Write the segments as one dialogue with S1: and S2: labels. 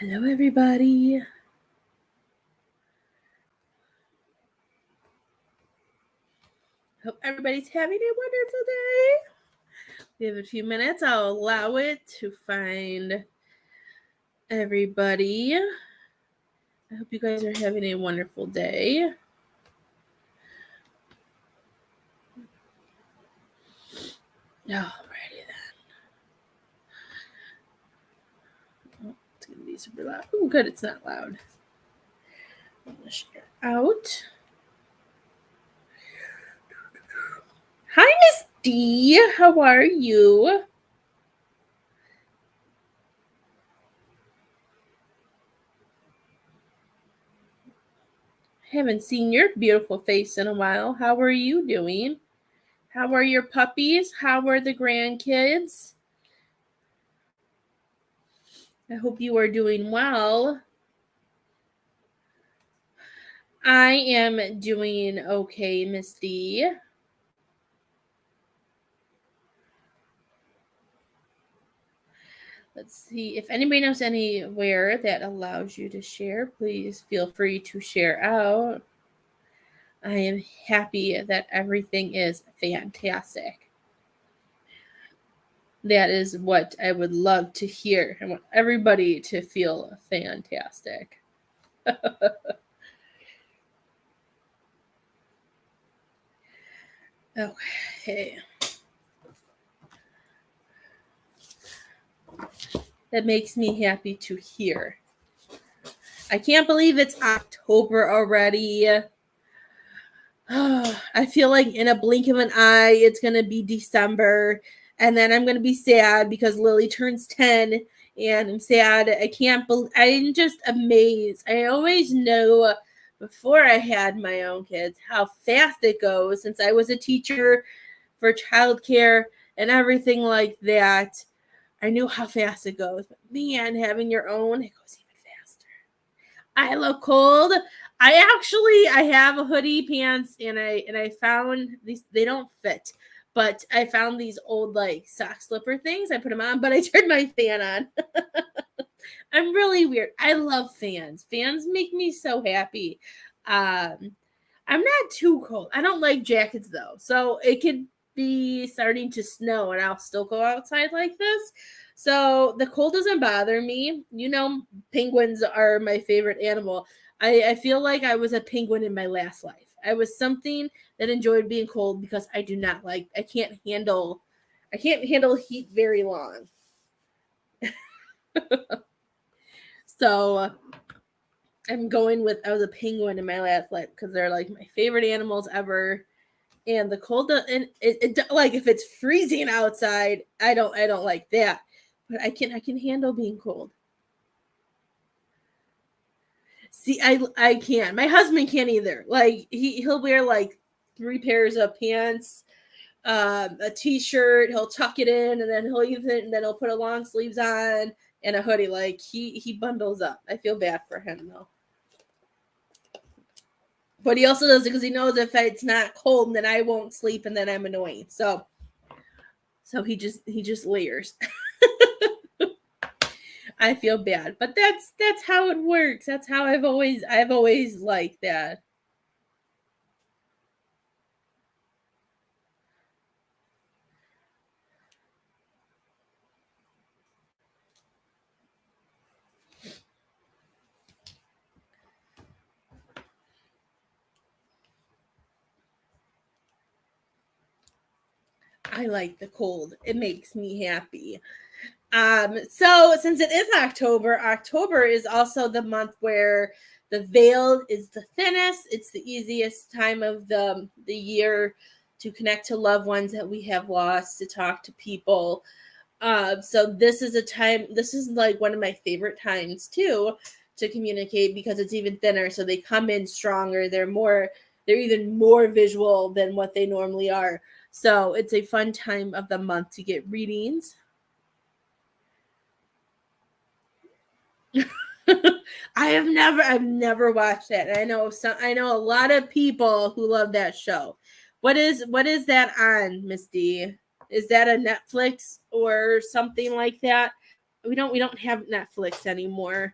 S1: Hello, everybody. Hope everybody's having a wonderful day. We have a few minutes. I'll allow it to find everybody. I hope you guys are having a wonderful day. Alrighty then. Oh, it's going to be super loud. Oh, good. It's not loud. I'm going to share out. Hi, Miss D. How are you? Haven't seen your beautiful face in a while. How are you doing? How are your puppies? How are the grandkids? I hope you are doing well. I am doing okay, Miss D. Let's see. If anybody knows anywhere that allows you to share, please feel free to share out. I am happy that everything is fantastic. That is what I would love to hear. I want everybody to feel fantastic. Okay. That makes me happy to hear. I can't believe it's October already. I feel like in a blink of an eye, it's going to be December. And then I'm going to be sad because Lily turns 10. And I'm sad. I'm just amazed. I always knew before I had my own kids how fast it goes, since I was a teacher for childcare and everything like that. I knew how fast it goes. But man, having your own, it goes even faster. I love cold. I have a hoodie, pants, and I found these. They don't fit, but I found these old like sock slipper things. I put them on, but I turned my fan on. I'm really weird. I love fans. Fans make me so happy. I'm not too cold. I don't like jackets though, so it could be starting to snow and I'll still go outside like this. So the cold doesn't bother me. You know, penguins are my favorite animal. I feel like I was a penguin in my last life. I was something that enjoyed being cold because I can't handle heat very long. So I'm going with I was a penguin in my last life because they're like my favorite animals ever. And the cold and it like if it's freezing outside, I don't like that. But I can handle being cold. See, I can. My husband can't either. Like he'll wear like 3 pairs of pants, a t-shirt. He'll tuck it in, and then he'll put a long sleeves on and a hoodie. Like he bundles up. I feel bad for him though. But he also does it because he knows if it's not cold, then I won't sleep, and then I'm annoying. So he just layers. I feel bad, but that's how it works. That's how I've always liked that. I like the cold. It makes me happy. So since it is October is also the month where the veil is the thinnest. It's the easiest time of the year to connect to loved ones that we have lost, to talk to people. So this is like one of my favorite times too to communicate because it's even thinner. So they come in stronger. They're even more visual than what they normally are. So it's a fun time of the month to get readings. I've never watched that. I know a lot of people who love that show. What is that on, Miss D? Is that a Netflix or something like that? We don't have Netflix anymore.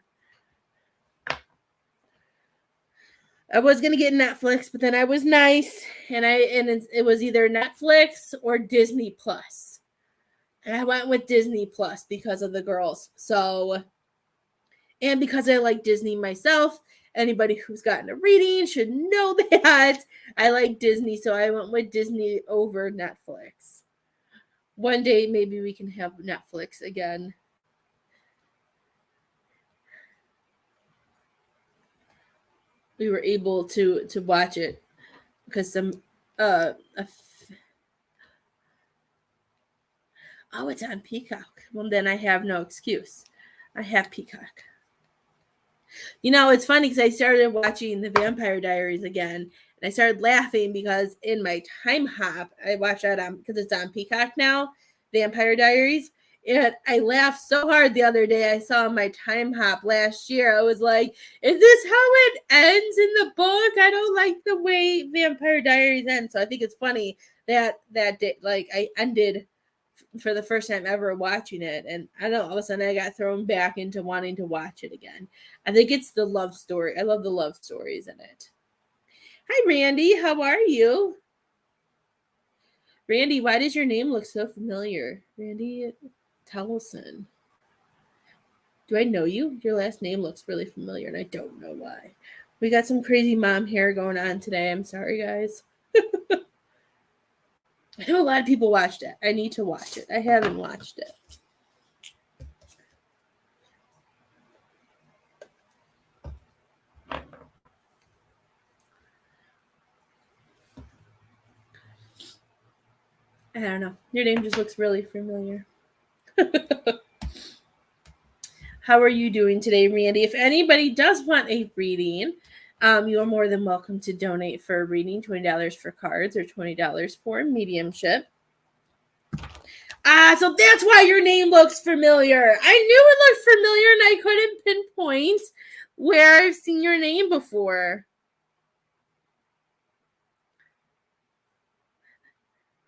S1: I was gonna get Netflix, but then I was nice, and it was either Netflix or Disney Plus, and I went with Disney Plus because of the girls. So, and because I like Disney myself, anybody who's gotten a reading should know that I like Disney, so I went with Disney over Netflix. One day, maybe we can have Netflix again. We were able to watch it because uh oh, it's on Peacock. Well, then I have no excuse. I have Peacock. You know, it's funny because I started watching the Vampire Diaries again, and I started laughing because in my time hop, I watched that on because it's on Peacock now, Vampire Diaries. And I laughed so hard the other day. I saw my time hop last year. I was like, "Is this how it ends in the book? I don't like the way Vampire Diaries ends." So I think it's funny that day, like I ended for the first time ever watching it, and I don't know, all of a sudden I got thrown back into wanting to watch it again. I think it's the love story. I love the love stories in it. Hi Randy, how are you? Randy, why does your name look so familiar? Randy Tellison. Do I know you? Your last name looks really familiar, and I don't know why. We got some crazy mom hair going on today. I'm sorry, guys. I know a lot of people watched it. I need to watch it. I haven't watched it. I don't know. Your name just looks really familiar. How are you doing today, Randy? If anybody does want a reading, you are more than welcome to donate for a reading, $20 for cards or $20 for mediumship. So that's why your name looks familiar. I knew it looked familiar and I couldn't pinpoint where I've seen your name before.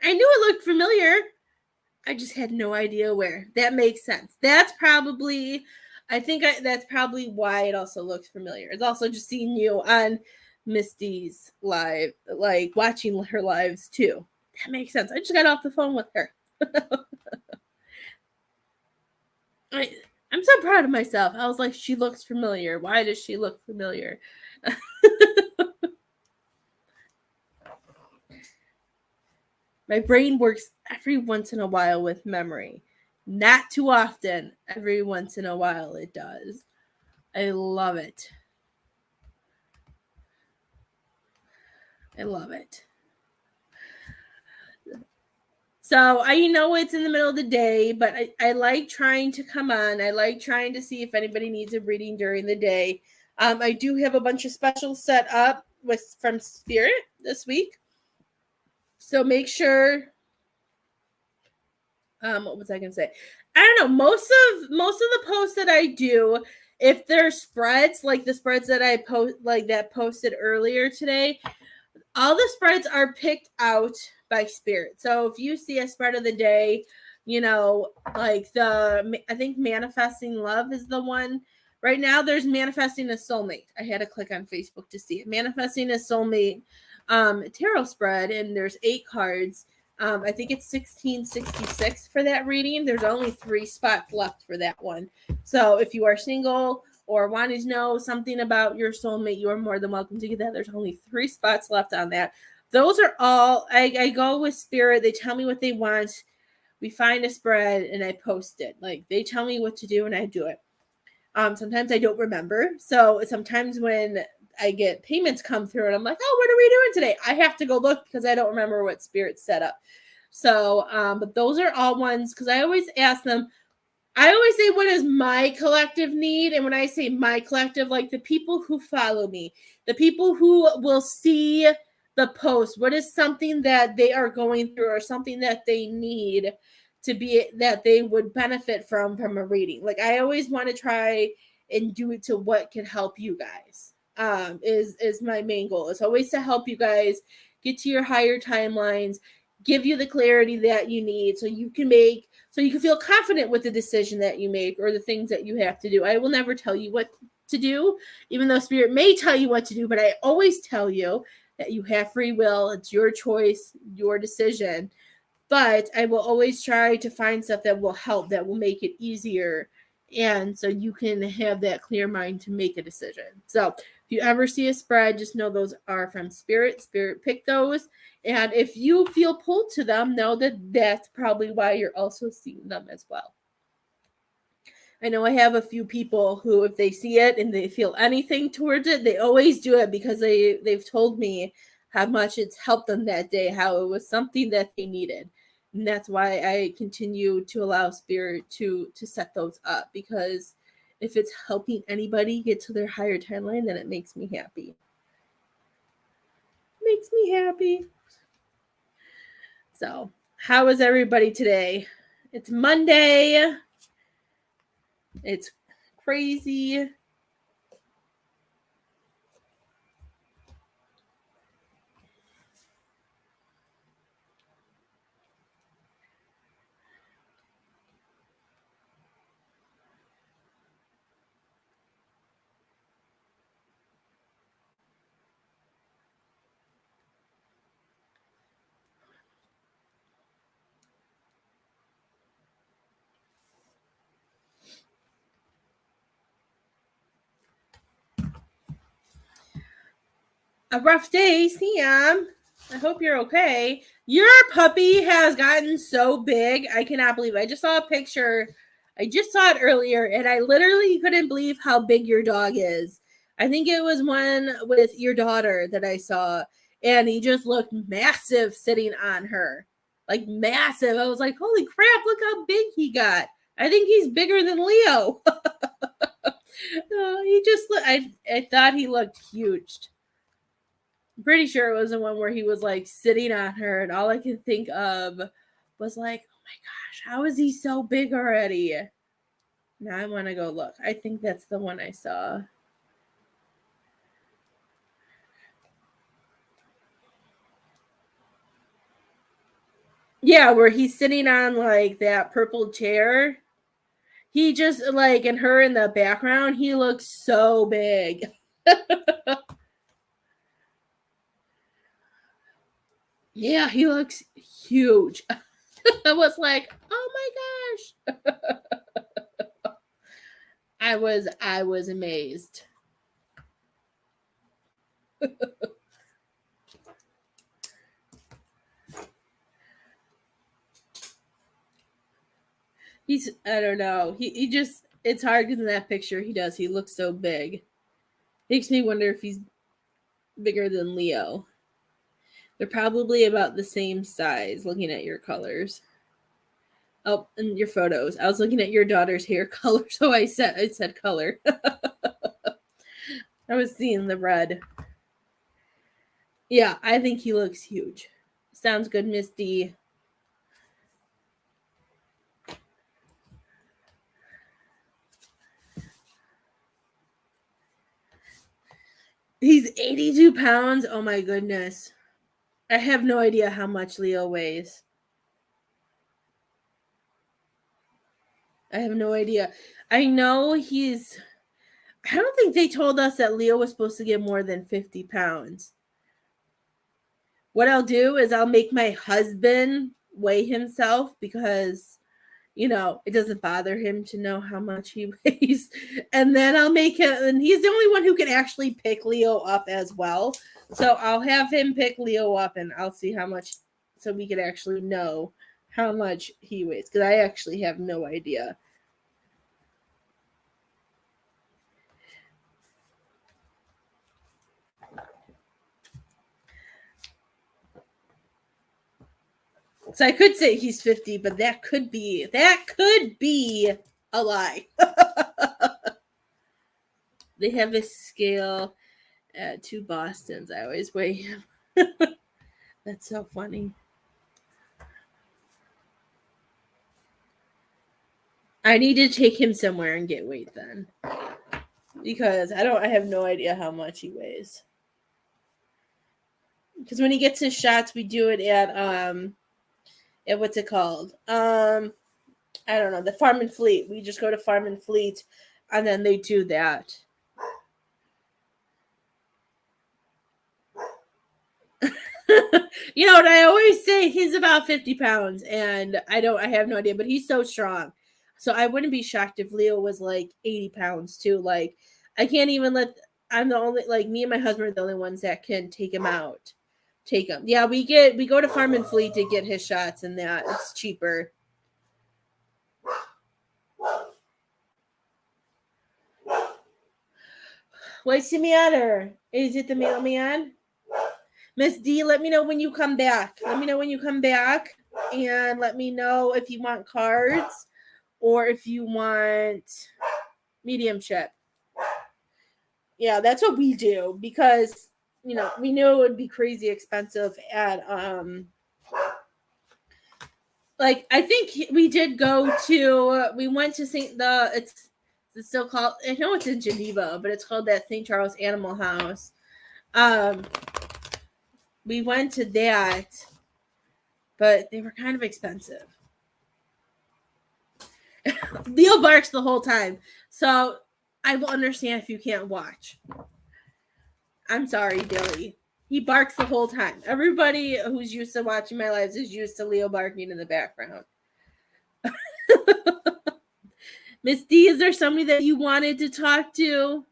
S1: I knew it looked familiar. I just had no idea where. That makes sense. That's probably why it also looks familiar. It's also just seeing you on Misty's live, like watching her lives too. That makes sense. I just got off the phone with her. I'm so proud of myself. I was like, she looks familiar. Why does she look familiar? My brain works every once in a while with memory. Not too often. Every once in a while it does. I love it. I love it. So I know it's in the middle of the day, but I like trying to come on. I like trying to see if anybody needs a reading during the day. I do have a bunch of specials set up from Spirit this week. So make sure. What was I gonna say? I don't know. Most of the posts that I do, if they're spreads like the spreads that I posted earlier today, all the spreads are picked out by Spirit. So if you see a spread of the day, like I think Manifesting Love is the one. Right now there's Manifesting a Soulmate. I had to click on Facebook to see it. Manifesting a Soulmate tarot spread, and there's 8 cards. I think it's 1666 for that reading. There's only 3 spots left for that one. So if you are single or want to know something about your soulmate, you are more than welcome to get that. There's only 3 spots left on that. Those are all, I go with Spirit. They tell me what they want. We find a spread and I post it. Like they tell me what to do and I do it. Sometimes I don't remember. So sometimes when I get payments come through and I'm like, oh, what are we doing today? I have to go look because I don't remember what Spirit set up. So, but those are all ones because I always ask them, I always say, what is my collective need? And when I say my collective, like the people who follow me, the people who will see the post, what is something that they are going through or something that they need to be that they would benefit from a reading. Like I always want to try and do it to what can help you guys. Is my main goal. It's always to help you guys get to your higher timelines, give you the clarity that you need so you can feel confident with the decision that you make or the things that you have to do. I will never tell you what to do, even though Spirit may tell you what to do, but I always tell you that you have free will. It's your choice, your decision. But I will always try to find stuff that will help, that will make it easier. And so you can have that clear mind to make a decision. So if you ever see a spread, just know those are from Spirit. Spirit picked those. And if you feel pulled to them, know that that's probably why you're also seeing them as well. I know I have a few people who, if they see it and they feel anything towards it, they always do it because they've told me how much it's helped them that day, how it was something that they needed. And that's why I continue to allow Spirit to set those up, because if it's helping anybody get to their higher timeline, then it makes me happy. Makes me happy. So, how is everybody today? It's Monday. It's crazy. A rough day, Sam. I hope you're okay. Your puppy has gotten so big. I cannot believe it. I just saw a picture. I just saw it earlier, and I literally couldn't believe how big your dog is. I think it was one with your daughter that I saw, and he just looked massive sitting on her. Like massive. I was like, holy crap, look how big he got. I think he's bigger than Leo. He just, I thought he looked huge. I'm pretty sure it was the one where he was like sitting on her, and all I could think of was like, oh my gosh, how is he so big already? Now I want to go look. I think that's the one I saw. Yeah, where he's sitting on like that purple chair. He just like, and her in the background, he looks so big. Yeah, he looks huge. I was like, oh my gosh. I was amazed. I don't know. He just, it's hard because in that picture he looks so big. Makes me wonder if he's bigger than Leo. They're probably about the same size looking at your colors. Oh, and your photos. I was looking at your daughter's hair color, so I said color. I was seeing the red. Yeah, I think he looks huge. Sounds good, Misty. He's 82 pounds. Oh my goodness. I have no idea how much Leo weighs. I have no idea. I know I don't think they told us that Leo was supposed to get more than 50 pounds. What I'll do is I'll make my husband weigh himself because, it doesn't bother him to know how much he weighs. And then I'll make him, and he's the only one who can actually pick Leo up as well. So I'll have him pick Leo up and I'll see how much, so we can actually know how much he weighs. Because I actually have no idea. So I could say he's 50, but that could be a lie. They have a scale at 2 Bostons. I always weigh him. That's so funny. I need to take him somewhere and get weight then. Because I have no idea how much he weighs. Because when he gets his shots, we do it at what's it called? I don't know, the Farm and Fleet. We just go to Farm and Fleet, and then they do that. You know what I always say? He's about 50 pounds, and I have no idea, but he's so strong. So I wouldn't be shocked if Leo was like 80 pounds too. Like, I can't even let, I'm the only, like, me and my husband are the only ones that can take him out. Take him. Yeah, we go to Farm and Fleet to get his shots, and that it's cheaper. What's the matter? Is it the mailman? Miss D, let me know when you come back. Let me know when you come back, and let me know if you want cards or if you want mediumship. Yeah, that's what we do because we knew it would be crazy expensive at like I think we did go to we went to it's still called, I know it's in Geneva, but it's called that St. Charles Animal House. We went to that, but they were kind of expensive. Leo barks the whole time, so I will understand if you can't watch. I'm sorry, Billy. He barks the whole time. Everybody who's used to watching my lives is used to Leo barking in the background. Miss D, is there somebody that you wanted to talk to?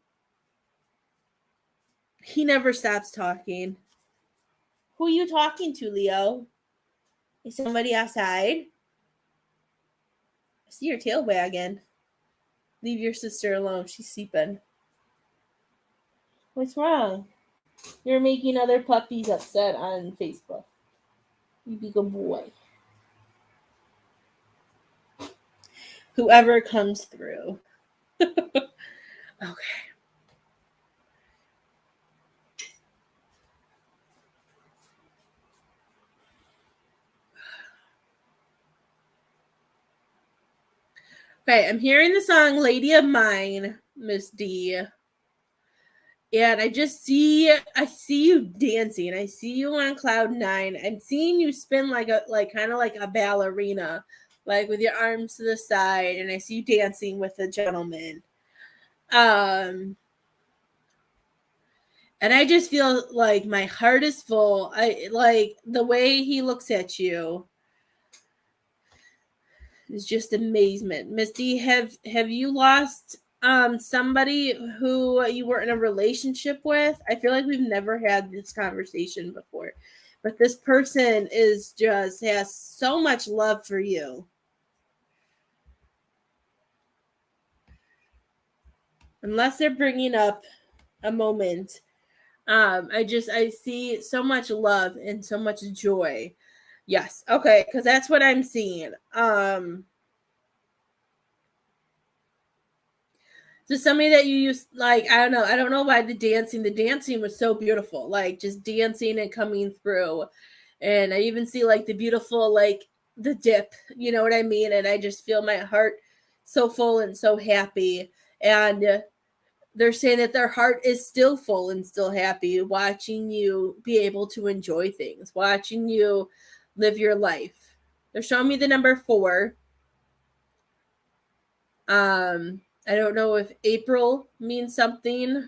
S1: He never stops talking. Who are you talking to, Leo? Is somebody outside? I see your tail wagging. Leave your sister alone. She's sleeping. What's wrong? You're making other puppies upset on Facebook. You be a good boy. Whoever comes through. Okay. Okay, I'm hearing the song Lady of Mine, Miss D. And I see you dancing. I see you on cloud nine. I'm seeing you spin like kind of like a ballerina, like with your arms to the side, and I see you dancing with a gentleman. And I just feel like my heart is full. I like the way he looks at you. Is just amazement. Misty, have you lost somebody who you were in a relationship with? I feel like we've never had this conversation before. But this person is just has so much love for you. Unless they're bringing up a moment, I see so much love and so much joy. Yes, okay, because that's what I'm seeing. So somebody that you used, like, I don't know why the dancing was so beautiful, like just dancing and coming through. And I even see like the beautiful, like the dip, you know what I mean? And I just feel my heart so full and so happy. And they're saying that their heart is still full and still happy watching you be able to enjoy things, watching you live your life. They're showing me the number 4. I don't know if April means something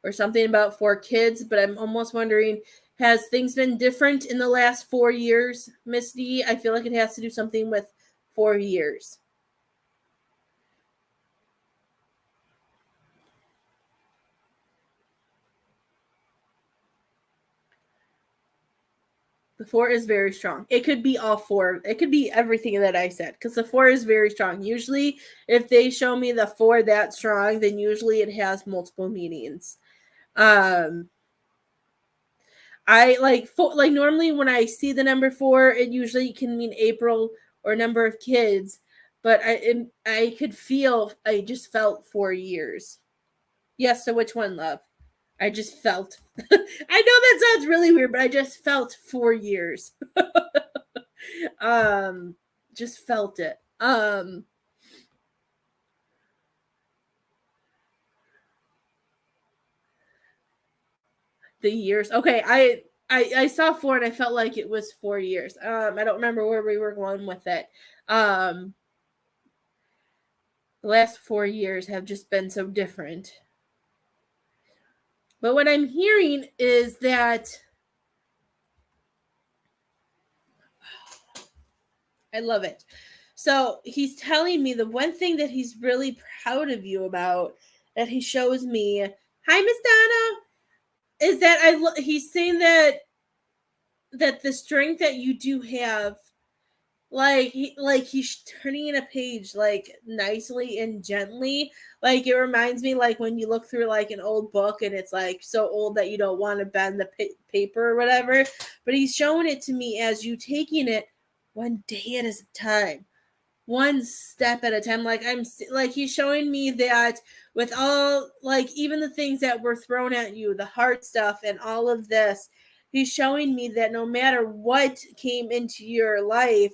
S1: or something about 4 kids, but I'm almost wondering, has things been different in the last 4 years, Miss D? I feel like it has to do something with 4 years. The 4 is very strong. It could be all 4. It could be everything that I said because the 4 is very strong. Usually, if they show me the 4 that strong, then usually it has multiple meanings. I like normally when I see the number 4, it usually can mean April or number of kids, but I could feel, I just felt 4 years. Yes, so which one, love? I just felt. I know that sounds really weird, but I just felt 4 years. um just felt it. The years. Okay, I saw 4 and I felt like it was 4 years. I don't remember where we were going with it. The last 4 years have just been so different. But what I'm hearing is that I love it. So he's telling me the one thing that he's really proud of you about, that he shows me. Hi, Miss Donna. Is that he's saying that the strength that you do have, like he's turning in a page like nicely and gently. Like it reminds me like when you look through like an old book and it's like so old that you don't want to bend the paper or whatever. But he's showing it to me as you taking it one day at a time, one step at a time. Like he's showing me that with all, like, even the things that were thrown at you, the hard stuff and all of this, he's showing me that no matter what came into your life,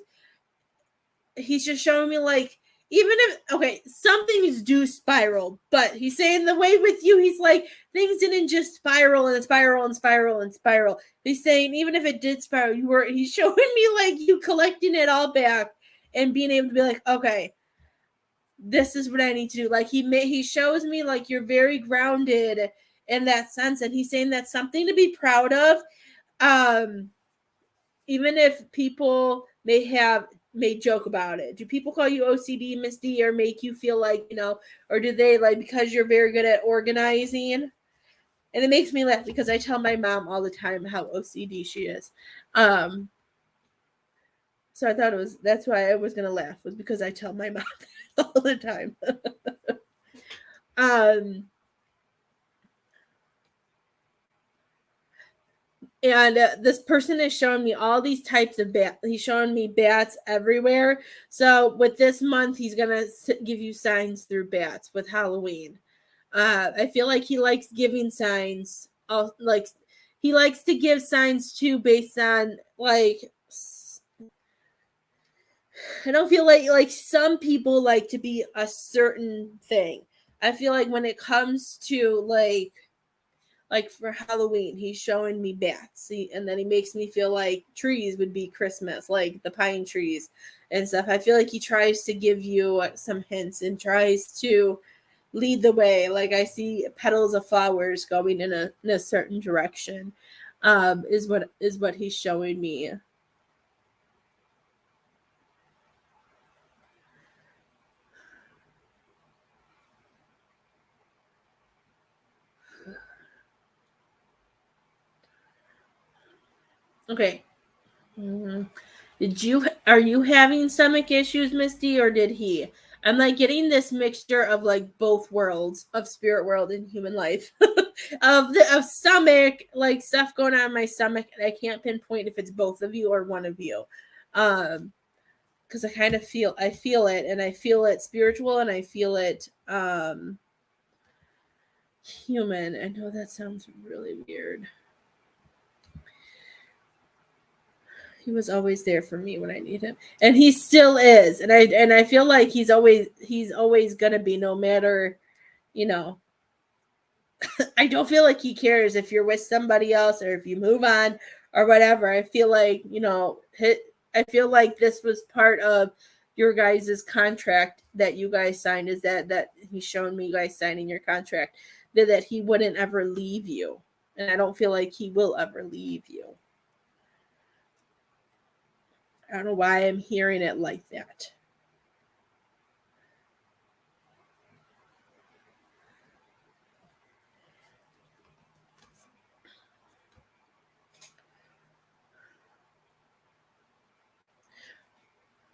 S1: he's just showing me like, even if, okay, some things do spiral, but he's saying the way with you, he's like, things didn't just spiral and spiral and spiral and spiral. He's saying even if it did spiral, he's showing me like you collecting it all back and being able to be like, okay, this is what I need to do. Like he shows me like you're very grounded in that sense, and he's saying that's something to be proud of. Even if people may joke about it. Do people call you OCD, Miss D, or make you feel like, or do they, like, because you're very good at organizing? And it makes me laugh because I tell my mom all the time how OCD she is. So I thought that's why I was going to laugh, was because I tell my mom all the time. And this person is showing me all these types of bats. He's showing me bats everywhere. So with this month, he's going to give you signs through bats with Halloween. I feel like he likes giving signs. Like he likes to give signs too based on, like, I don't feel like some people like to be a certain thing. I feel like when it comes to like for Halloween, he's showing me bats. And then he makes me feel like trees would be Christmas, like the pine trees and stuff. I feel like he tries to give you some hints and tries to lead the way. Like I see petals of flowers going in a certain direction, is what he's showing me. Okay. Are you having stomach issues, Misty, or did he? I'm like getting this mixture of like both worlds of spirit world and human life of stomach, like stuff going on in my stomach, and I can't pinpoint if it's both of you or one of you. Because I kind of feel it, and I feel it spiritual, and I feel it human. I know that sounds really weird. He was always there for me when I need him, and he still is. And I feel like he's always gonna be, no matter, I don't feel like he cares if you're with somebody else or if you move on or whatever. I feel like, I feel like this was part of your guys' contract that you guys signed, is that he's shown me you guys signing your contract, that he wouldn't ever leave you. And I don't feel like he will ever leave you. I don't know why I'm hearing it like that.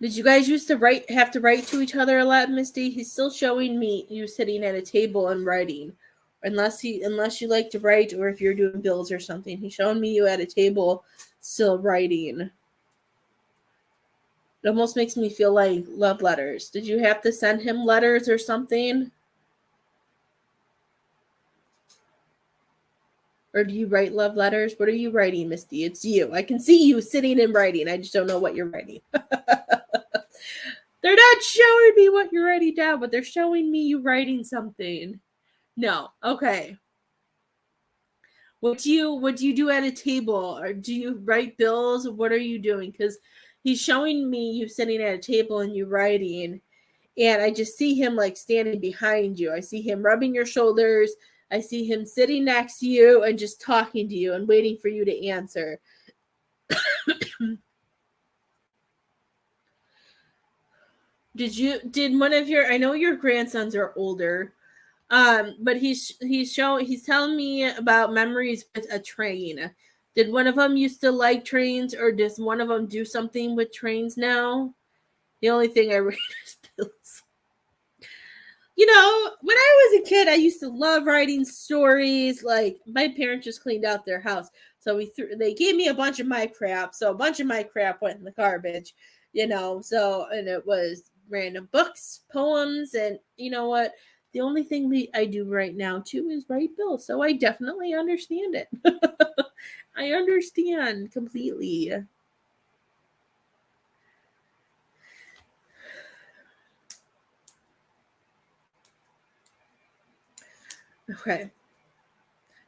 S1: Did you guys used to have to write to each other a lot, Misty? He's still showing me you sitting at a table and writing. Unless you like to write, or if you're doing bills or something. He's showing me you at a table still writing. It almost makes me feel like love letters. Did you have to send him letters or something? Or do you write love letters? What are you writing, Misty? It's you. I can see you sitting and writing. I just don't know what you're writing. They're not showing me what you're writing down, but they're showing me you writing something. No. Okay. What do you do at a table? Or do you write bills? What are you doing? Because he's showing me you sitting at a table and you writing, and I just see him like standing behind you. I see him rubbing your shoulders. I see him sitting next to you and just talking to you and waiting for you to answer. did one of your, I know your grandsons are older, but he's telling me about memories with a train. Did one of them used to like trains, or does one of them do something with trains now? The only thing I read is bills. When I was a kid, I used to love writing stories. Like, my parents just cleaned out their house, so they gave me a bunch of my crap. So a bunch of my crap went in the garbage, So, and it was random books, poems, and you know what? The only thing I do right now too is write bills. So I definitely understand it. I understand completely. Okay.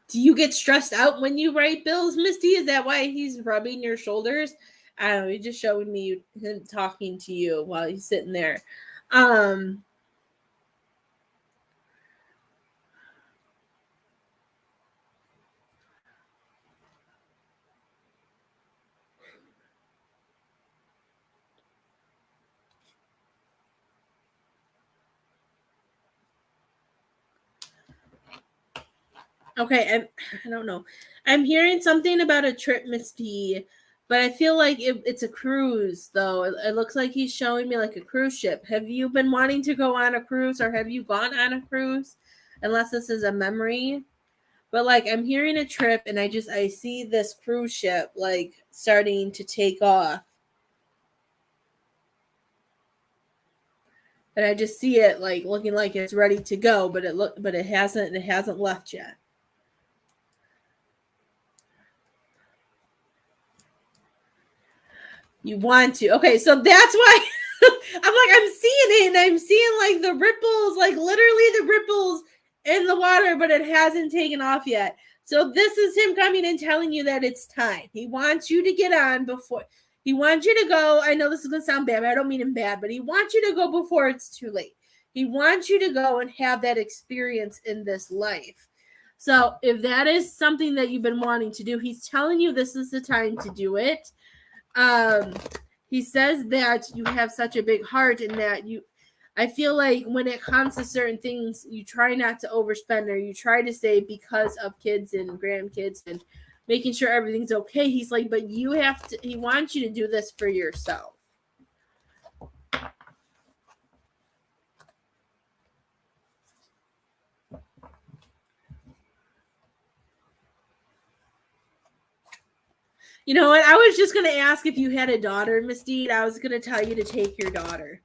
S1: Do you get stressed out when you write bills, Misty? Is that why he's rubbing your shoulders? I don't know. He's just showing me him talking to you while he's sitting there. Um, okay, I don't know. I'm hearing something about a trip, Misty, but I feel like it's a cruise, though. It looks like he's showing me like a cruise ship. Have you been wanting to go on a cruise, or have you gone on a cruise? Unless this is a memory. But like, I'm hearing a trip, and I see this cruise ship like starting to take off. And I just see it like looking like it's ready to go, but it hasn't left yet. You want to. Okay, so that's why I'm seeing it, and I'm seeing like the ripples, like literally the ripples in the water, but it hasn't taken off yet. So this is him coming and telling you that it's time. He wants you to get on before he wants you to go. I know this is gonna sound bad, but I don't mean him bad, but he wants you to go before it's too late. He wants you to go and have that experience in this life. So if that is something that you've been wanting to do, he's telling you this is the time to do it. um he says that you have such a big heart, and that I feel like when it comes to certain things, you try not to overspend, or you try to say because of kids and grandkids and making sure everything's okay. He's like, but he wants you to do this for yourself. You know what? I was just going to ask if you had a daughter, Misty. I was going to tell you to take your daughter.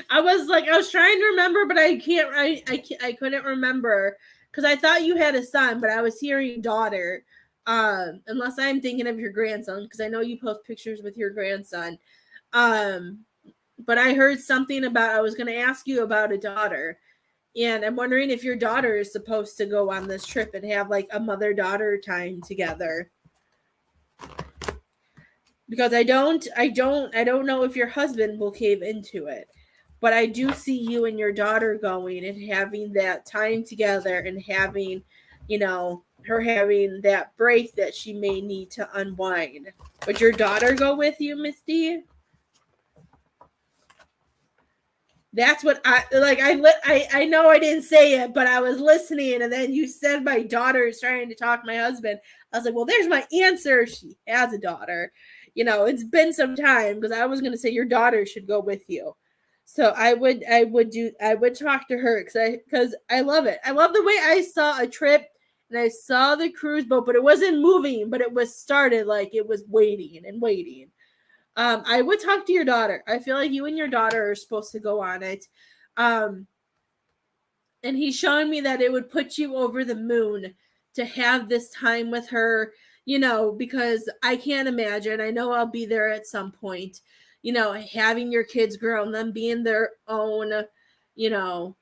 S1: I was trying to remember, but I can't. I couldn't remember because I thought you had a son, but I was hearing daughter. Unless I'm thinking of your grandson, because I know you post pictures with your grandson. Um, but I heard something about. I was going to ask you about a daughter, and I'm wondering if your daughter is supposed to go on this trip and have like a mother-daughter time together. Because I don't know if your husband will cave into it, but I do see you and your daughter going and having that time together, and having, her having that break that she may need to unwind. Would your daughter go with you, Misty? That's what I like. I know I didn't say it, but I was listening, and then you said my daughter is trying to talk to my husband. I was like, well, there's my answer. She has a daughter. It's been some time, because I was going to say your daughter should go with you. So I would talk to her, because I love it. I love the way I saw a trip, and I saw the cruise boat, but it wasn't moving, but it was started, like it was waiting and waiting. I would talk to your daughter. I feel like you and your daughter are supposed to go on it. Um, and he's showing me that it would put you over the moon to have this time with her, because I can't imagine. I know I'll be there at some point, having your kids grown, them being their own, you know,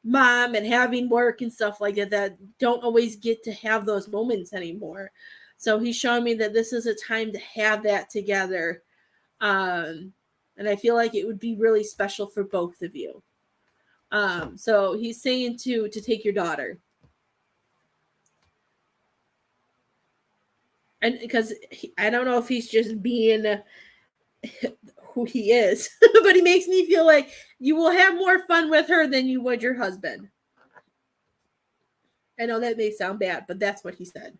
S1: mom, and having work and stuff like that don't always get to have those moments anymore. So he's showing me that this is a time to have that together. And I feel like it would be really special for both of you. So he's saying to take your daughter, and because I don't know if he's just being who he is, but he makes me feel like you will have more fun with her than you would your husband. I know that may sound bad, but that's what he said.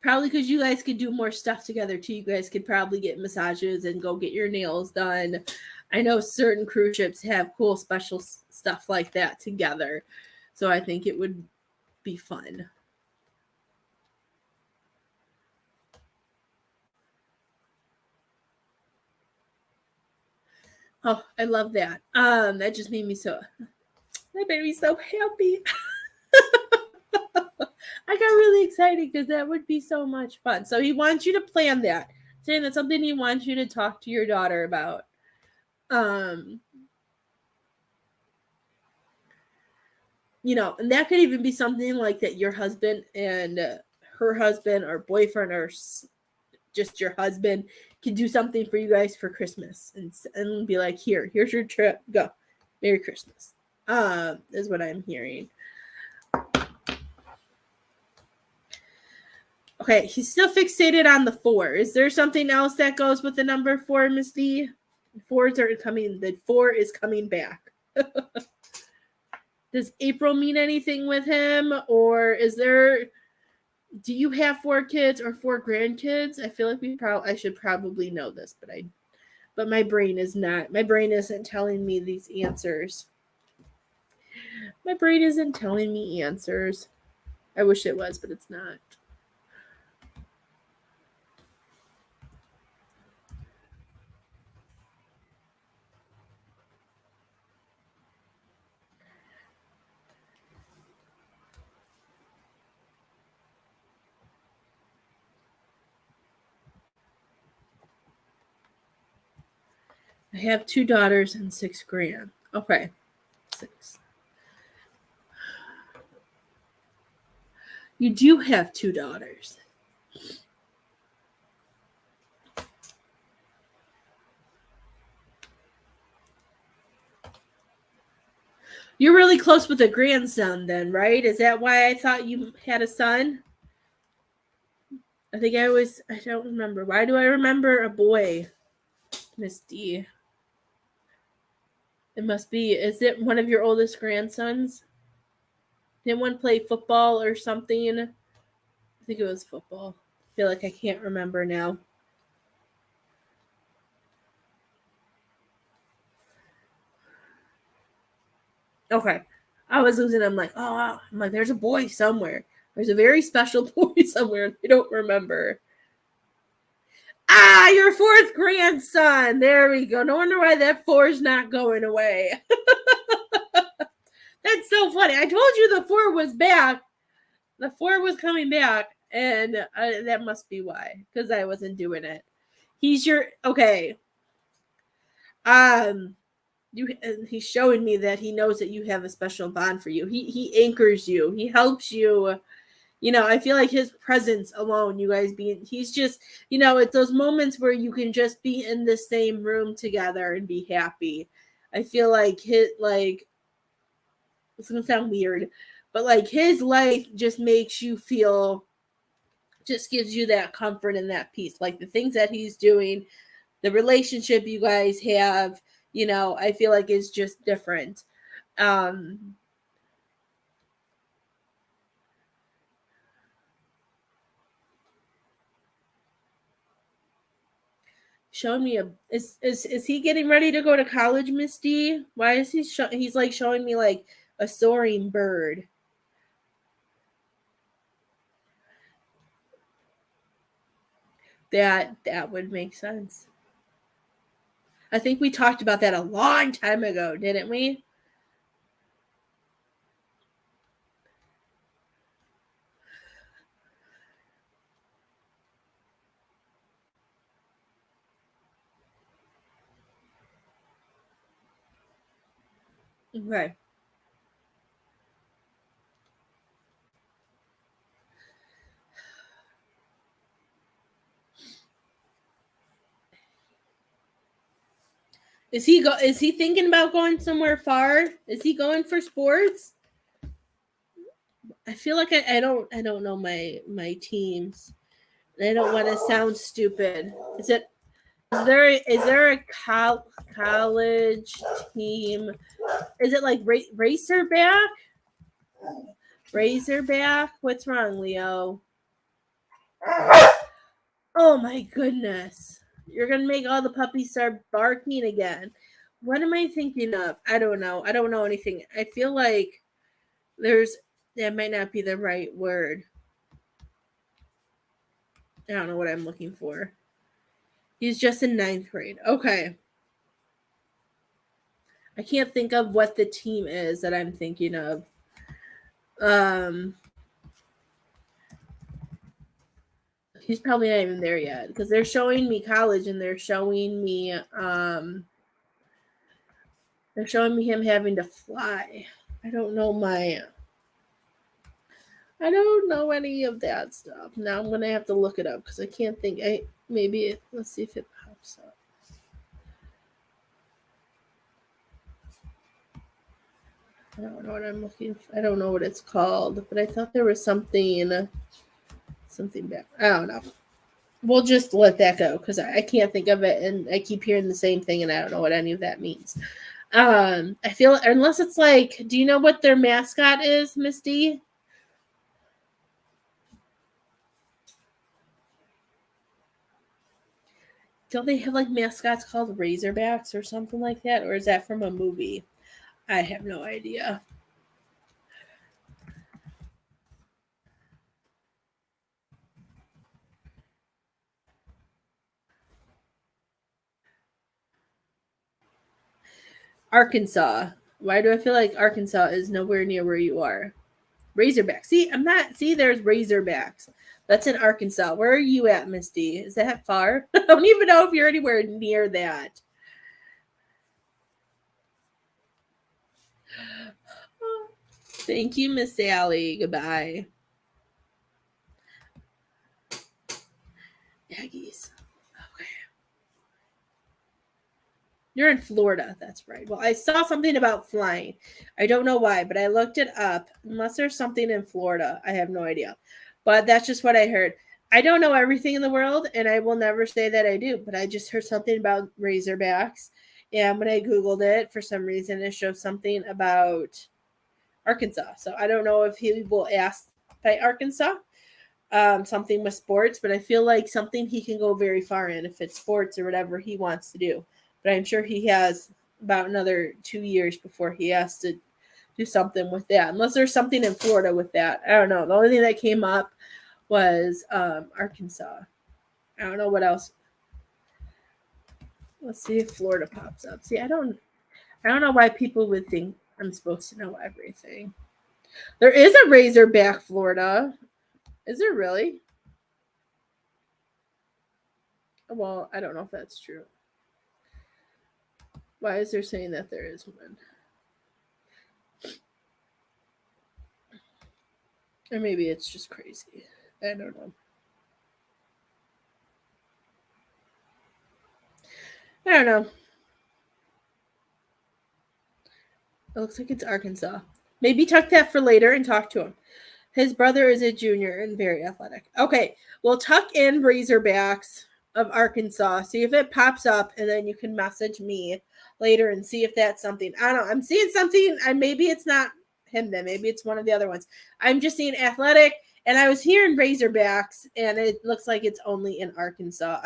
S1: Probably because you guys could do more stuff together too. You guys could probably get massages and go get your nails done. I know certain cruise ships have cool special stuff like that together. So I think it would be fun. Oh, I love that. That just made me so happy. I got really excited because that would be so much fun. So he wants you to plan that. Saying that's something he wants you to talk to your daughter about. You know, and that could even be something like that your husband and her husband or boyfriend or just your husband can do something for you guys for Christmas and be like, here's your trip, go, Merry Christmas. Is what I'm hearing. Okay, he's still fixated on the 4. Is there something else that goes with the number 4, Miss D? 4s are coming. The 4 is coming back. Does April mean anything with him, or is there? Do you have 4 kids or 4 grandkids? I feel like I should probably know this, but my brain is not. My brain isn't telling me these answers. My brain isn't telling me answers. I wish it was, but it's not. I have 2 daughters and 6 grand. Okay. 6. You do have 2 daughters. You're really close with a grandson then, right? Is that why I thought you had a son? I don't remember. Why do I remember a boy? Miss D. It must be. Is it one of your oldest grandsons? Didn't one play football or something? I think it was football. I feel like I can't remember now. Okay. I was losing. I'm like, there's a boy somewhere. There's a very special boy somewhere. I don't remember. Your 4th grandson. There we go. No wonder why that 4 is not going away. That's so funny. I told you the 4 was back. The 4 was coming back, and that must be why, because I wasn't doing it. He's your okay. He's showing me that he knows that you have a special bond for you. He anchors you. He helps you. You know, I feel like his presence alone, you guys he's just, it's those moments where you can just be in the same room together and be happy. I feel like it's going to sound weird, but like his life just makes you feel, just gives you that comfort and that peace. Like the things that he's doing, the relationship you guys have, I feel like it's just different. Showing me is he getting ready to go to college, Misty? Why is he's like showing me like a soaring bird? That would make sense. I think we talked about that a long time ago, didn't we? Okay. Is he thinking about going somewhere far? Is he going for sports? I feel like I don't know my teams. I don't want to sound stupid. Is it Is there a college team? Is it like Racerback? Razorback? What's wrong, Leo? Oh my goodness. You're gonna make all the puppies start barking again. What am I thinking of? I don't know. I don't know anything. I feel like there's that might not be the right word. I don't know what I'm looking for. He's just in ninth grade. Okay. I can't think of what the team is that I'm thinking of. Um he's probably not even there yet because they're showing me college and they're showing me him having to fly. I don't know my I don't know any of that stuff. Now I'm gonna have to look it up because I can't think. Let's see if it pops up. I don't know what I'm looking for. I don't know what it's called, but I thought there was something back. I don't know. We'll just let that go because I can't think of it, and I keep hearing the same thing, and I don't know what any of that means. I feel unless it's like, do you know what their mascot is, Misty? Don't they have like mascots called Razorbacks or something like that, or is that from a movie? I have no idea. Arkansas. Why do I feel like Arkansas is nowhere near where you are? Razorback. See, I'm not. See, there's Razorbacks. That's in Arkansas. Where are you at, Misty? Is that far? I don't even know if you're anywhere near that. Thank you, Miss Sally. Goodbye. Aggies. Okay. You're in Florida. That's right. Well, I saw something about flying. I don't know why, but I looked it up. Unless there's something in Florida, I have no idea. But that's just what I heard. I don't know everything in the world, and I will never say that I do, but I just heard something about Razorbacks. And when I Googled it, for some reason, it showed something about Arkansas. So I don't know if he will ask by Arkansas, something with sports, but I feel like something he can go very far in if it's sports or whatever he wants to do. But I'm sure he has about another 2 years before he has to do something with that, unless there's something in Florida with that. I don't know. The only thing that came up was Arkansas. I don't know what else. Let's see if Florida pops up. See, I don't know why people would think I'm supposed to know everything. There is a Razorback, Florida. Is there really? Well, I don't know if that's true. Why is there saying that there is one? Or maybe it's just crazy. I don't know. I don't know. It looks like it's Arkansas. Maybe tuck that for later and talk to him. His brother is a junior and very athletic. Okay, we'll tuck in Razorbacks of Arkansas. See if it pops up, and then you can message me later and see if that's something. I don't know. I'm seeing something, and maybe it's not him then. Maybe it's one of the other ones. I'm just seeing athletic, and I was hearing Razorbacks, and it looks like it's only in Arkansas.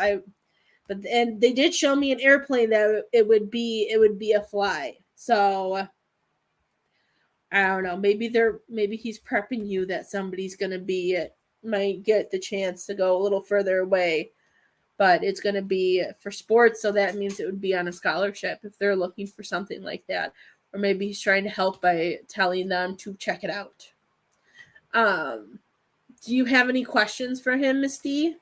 S1: And they did show me an airplane that it would be a fly. So I don't know. Maybe he's prepping you that somebody's gonna might get the chance to go a little further away, but it's gonna be for sports, so that means it would be on a scholarship if they're looking for something like that. Or maybe he's trying to help by telling them to check it out. Do you have any questions for him, Misty?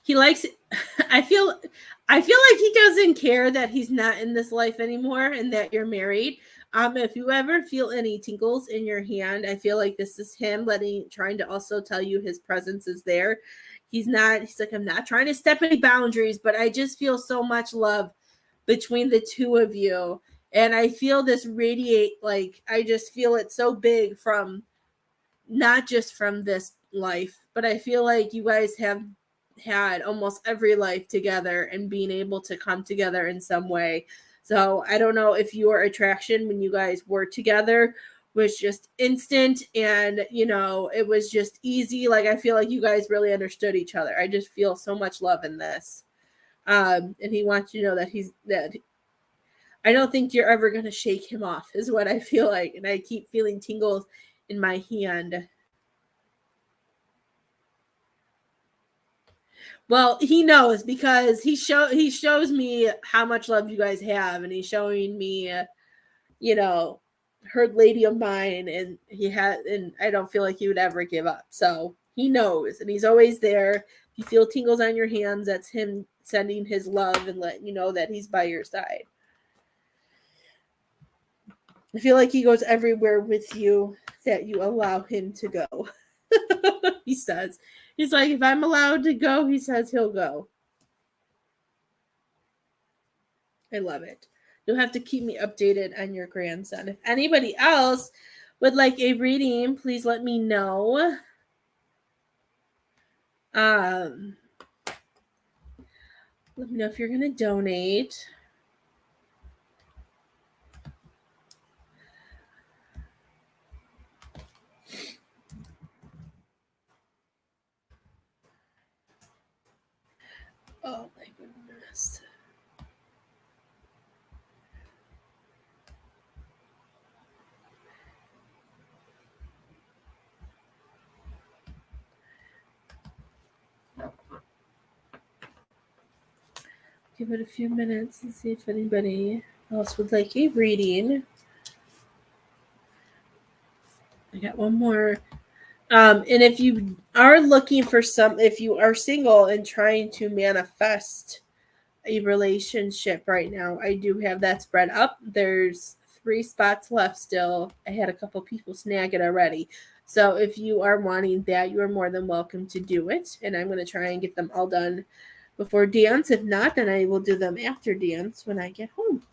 S1: He likes I feel like he doesn't care that he's not in this life anymore and that you're married. If you ever feel any tingles in your hand, I feel like this is him trying to also tell you his presence is there. He's like, I'm not trying to step any boundaries, but I just feel so much love between the two of you. And I feel this radiate, like I just feel it so big from not just from this life, but I feel like you guys have had almost every life together and being able to come together in some way. So I don't know if your attraction when you guys were together was just instant and it was just easy. Like I feel like you guys really understood each other. I just feel so much love in this. And he wants you to know that I don't think you're ever gonna shake him off, is what I feel like. And I keep feeling tingles in my hand. Well, he knows because he shows me how much love you guys have, and he's showing me, you know, her lady of mine, and and I don't feel like he would ever give up. So he knows, and he's always there. If you feel tingles on your hands, that's him sending his love and letting you know that he's by your side. I feel like he goes everywhere with you that you allow him to go. He says. He's like, if I'm allowed to go, he says he'll go. I love it. You'll have to keep me updated on your grandson. If anybody else would like a reading, please let me know. Let me know if you're going to donate. Oh my goodness. Give it a few minutes and see if anybody else would like a reading. I got one more. And if you are looking for if you are single and trying to manifest a relationship right now, I do have that spread up. There's 3 spots left still. I had a couple people snag it already. So if you are wanting that, you are more than welcome to do it. And I'm going to try and get them all done before dance. If not, then I will do them after dance when I get home.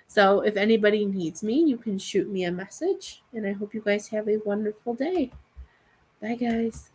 S1: So if anybody needs me, you can shoot me a message. And I hope you guys have a wonderful day. Bye, guys.